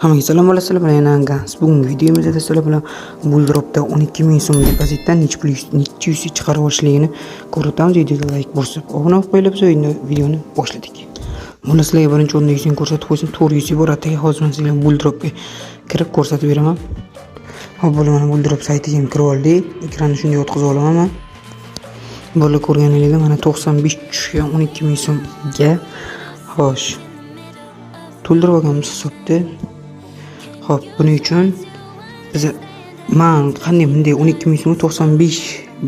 Hammaga salom alaykum, men Angans. Bugungi videomizda sizlar bilan Buldropda 12,000 so'm depozitdan necha yuz chiqarib olishligini ko'rsatamiz. Videoga like bosib, obuna bo'lib qo'yib, biz videoni boshladik. Buni sizlarga birinchi o'rinda yuzini ko'rsatib qo'ysam, 400 bor. Ataga hozir men sizlarga Buldropga kirib ko'rsatib beraman. Hop, mana Buldrop saytiga kirib oldik. Ekranni shunday o'tkazib olaman. Bo'lib ko'rganingizdek, mana 95 tushgan 12,000 so'mga. Xo'sh. To'ldirib olganmiz hisobda. Hop, buning uchun biz men qanday bunday 12,000 so'm 95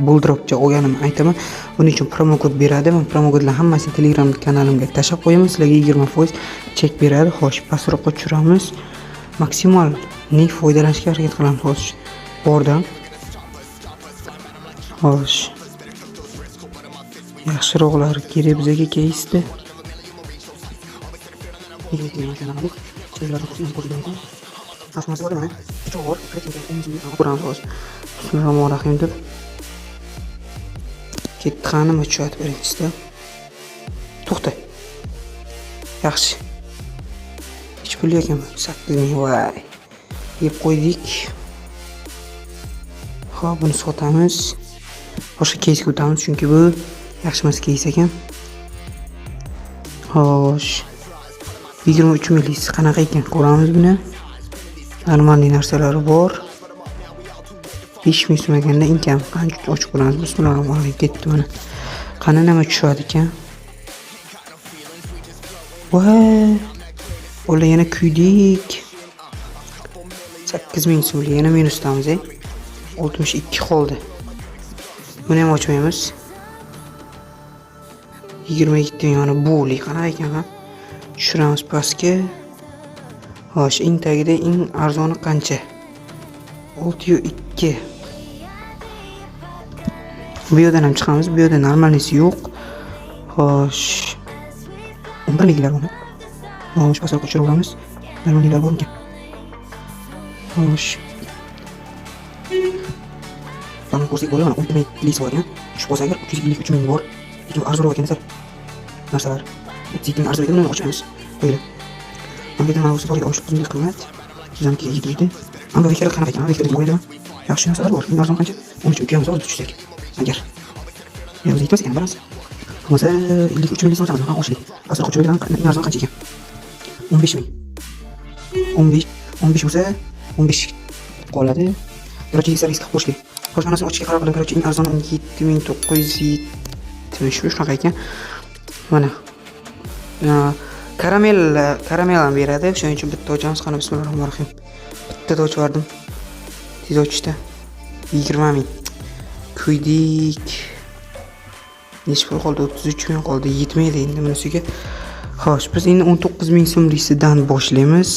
Buldropcha olganimni aytaman. Buning uchun promo kod beradi. Men promo kodlarni hammasini Telegram kanalimga tashab qo'yaman. Sizlarga 20% chek beradi. Xo'sh, pastroqqa tushiramiz. Maksimal foydalanishga harakat qilamiz. Xo'sh, bordan. Xo'sh. Yaxshiroqlari kerak bizga keysda. Asması var mı? Çok var. Bismillahirrahmanirrahim deb ketganim uchat birinchisida. To'xta. Yaxshi. Hech pul yo'q ekan. 8,000 voy. Yeb qo'ydik. Xo'p, buni sotamiz. Boshqa keysga o'tamiz, chunki bu yaxshi emas keys ekan. Xo'sh. 23 millis qanaqa ekan ko'ramiz buni. Normalniy narsalari bor. 5,000 so'm ekanda inkam qancha ochib ko'ramiz. Bismillahirrahmanirrahim ketdi mana. Qani nima tushadi ekan? Voy! Ola yana kuydik. 8,000 so'm yana minusdamiz. 62 qoldi. Buni ham ochmaymiz. 22 yana bo'li qanaqa ekan ha? Tushiramiz pastga. Xo'sh, eng tagida eng arzoni qancha? 6,2. Bu yerdan ham chiqamiz. Bu yerda normalnisi yo'q. Xo'sh. 11liklar buni. Xo'sh, pastroqqa tushirib olamiz. Normalliklar bor ekan. Xo'sh. Buni ko'rsak bo'ladimi? 12,000 bor ekan. Shu bo'lsa agar 353,000 bor. Lekin arzonroq ekan narsalar. Tekin arzon ekan, uni ochamiz. Qo'yinglar. Ammo mana bu so'riga oshib qilib qilmat. Bizamki yigitlikda. Ammo bekor qanaqa ekan? Bekor qo'ydim. Yaxshi narsalar bor. Eng arzon qancha? 13,5 so'm tushsak. Agar. Yo'q, yetmas ekan baras. Bo'lsa 53 ming so'm ham oshlik. Asl qo'chilgan eng arzon qancha ekan? 15,000. 15 bo'lsa 15 qoladi. Yo'q, servis qilib qo'shlik. Qo'shmanasini ochishga qaror qildim. Eng arzon 7,970 shunaqa ekan. Mana. Karamel ham beradi. Shuning uchun bitta ochamiz. Qani bismillahirrahmanirrahim. Bitta ochib yubordim. Tez ochishda 20,000. Kuydik. Necha pul qoldi? 33,000 qoldi. Yetmaydi endi bunisiga. Xo'sh, biz endi 19,000 so'mliksidan boshlaymiz.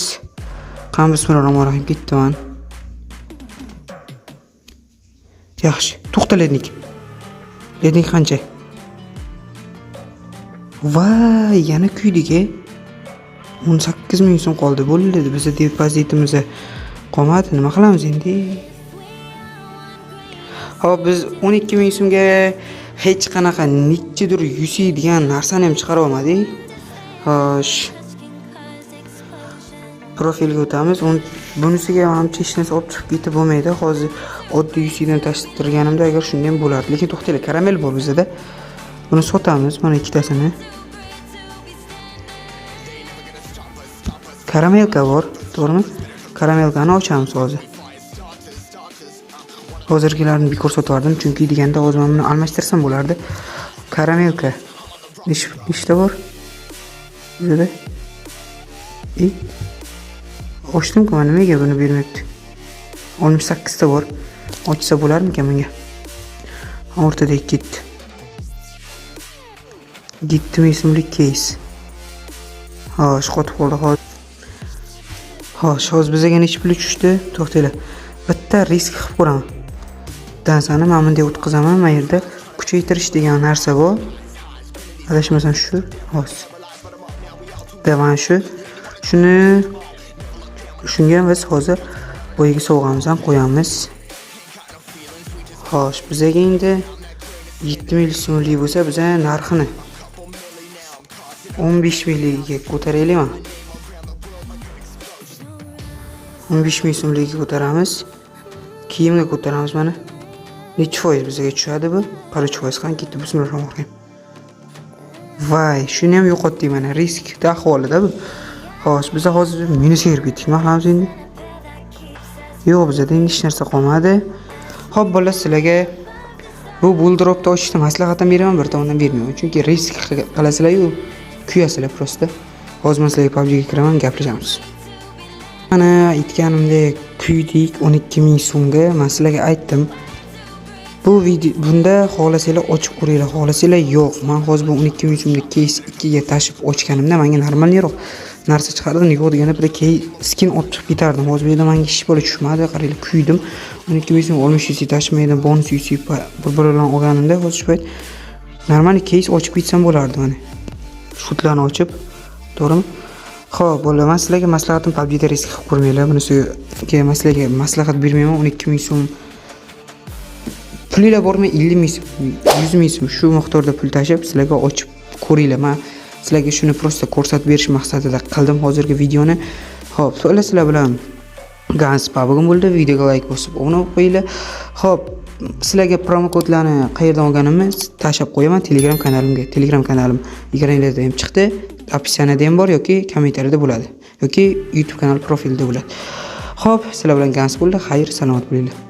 Qani bismillahirrahmanirrahim ketdim. Yaxshi. To'xtalednik. Lednik qancha? Voy, yana kuydik-a. 18,000 so'm qoldi. Bo'ldi, bizda depozitimizga qolmadi. Nima qilamiz endi? Hop, biz 12,000 so'mga hech qanaqa nechidir yusiydigan narsani ham chiqara olmadik. Xo'sh. Profilga o'tamiz. Bunisiga hamcha hech narsa olib chiqib ketib bo'lmaydi. Hozir oddiy yusiydan tashtirganimda agar shunday ham bo'lardi. Lekin to'xtaylik, karamel bor bizda. Buni sotamiz, mana ikkitasini. Karamelka bor, to'g'rimi? Karamelkani ochamiz hozir. Hozirgilarni bekor sotib yubordim, chunki deganda hozir men buni almashtirsam bo'lardi. Karamelka. Nechta bor? Bizda. Ochdim-ku, mana nimaga buni bermayapti? 68 ta bor. Ochsa bo'larmikan menga? O'rtada ketdi. 7,000 so'mlik keys. Xo'sh, qotib qoldi hozir. Xo'sh, hozir bizga necha pul tushdi? To'xtanglar. Bitta risk qilib ko'raman. Dansani men bunday o'tkazaman. Men yerda kuchaytirish degan narsa bor. Adashmasam shu. Hozir. Davan shu. Shunga biz hozir bo'yiga sovg'amizni ham qo'yamiz. Xo'sh, bizga endi 7,000 so'mlik bo'lsa, biz narxini 15 milliga ko'taraylikmi? 15 ming so'mlikka ko'taramiz. Kiyimga ko'taramiz mana. Necha foiz bizga tushadi bu? Qarachi foiz qani ketdi. Bismillahirrohmanirrohim. Voy, shuni ham yo'qotdik mana. Riskda ahvolida bu. Xo'sh, biz hozir minusga kirib ketdik. Nima qilamiz endi? Yo'q, bizda endi hech narsa qolmadi. Xo'p, bolalar, sizlarga bu buldropni ochishni maslahatim beraman, bir tomondan bermayman. Chunki risk qilasizlar-yu, kuyasizlar prosta. Hozir men sizlarga PUBG ga kiraman, gaplashamiz. Mana aytganimdek kuydik 12 ming so'mga. Men sizlarga aytdim. Bu video bunda xohlasanglar ochib ko'ringlar, xohlasanglar yo'q. Men hozir bu 12 ming so'mlik case 2 ga tashib ochganimda menga normalniroq narsa chiqardim. Yo'q deganda bir skin olib chiqib ketardim. Hozir bu yerda menga hech bola tushmadi. Qaranglar, kuydim. 12 ming so'm olmish yuz tashmaydi, bonus yuz bir bilan olganimda hozir shu payt normal case ochib ketsam bo'lardi mana. Shutlarni ochib, to'g'rimi? Xo'p, bolalar, men sizlarga maslahatim PUBG da risk qilib ko'rmanglar. Bunisiga men sizlarga maslahat bermayman. 12 ming so'm pulinglar bormay 50 ming so'm, 100 ming so'm shu miqdorda pul tashib sizlarga ochib ko'ringlar. Men sizlarga shuni prosta ko'rsatib berish maqsadida qildim hozirgi videoni. Xo'p, sizlar bilan Ganspa bugun bo'ldi. Videoga like bosib, obuna bo'lib qo'yinglar. Xo'p, sizlarga promo kodlarni qayerdan olganimni tashab qo'yaman Telegram kanalimga. Telegram kanalim ekraningizda ham chiqdi, opsiyasida ham bor yoki kommentariyada bo'ladi yoki YouTube kanal profilida bo'ladi. Xo'p, sizlar bilan Gans bo'ldi. Xayr, salomat bo'linglar.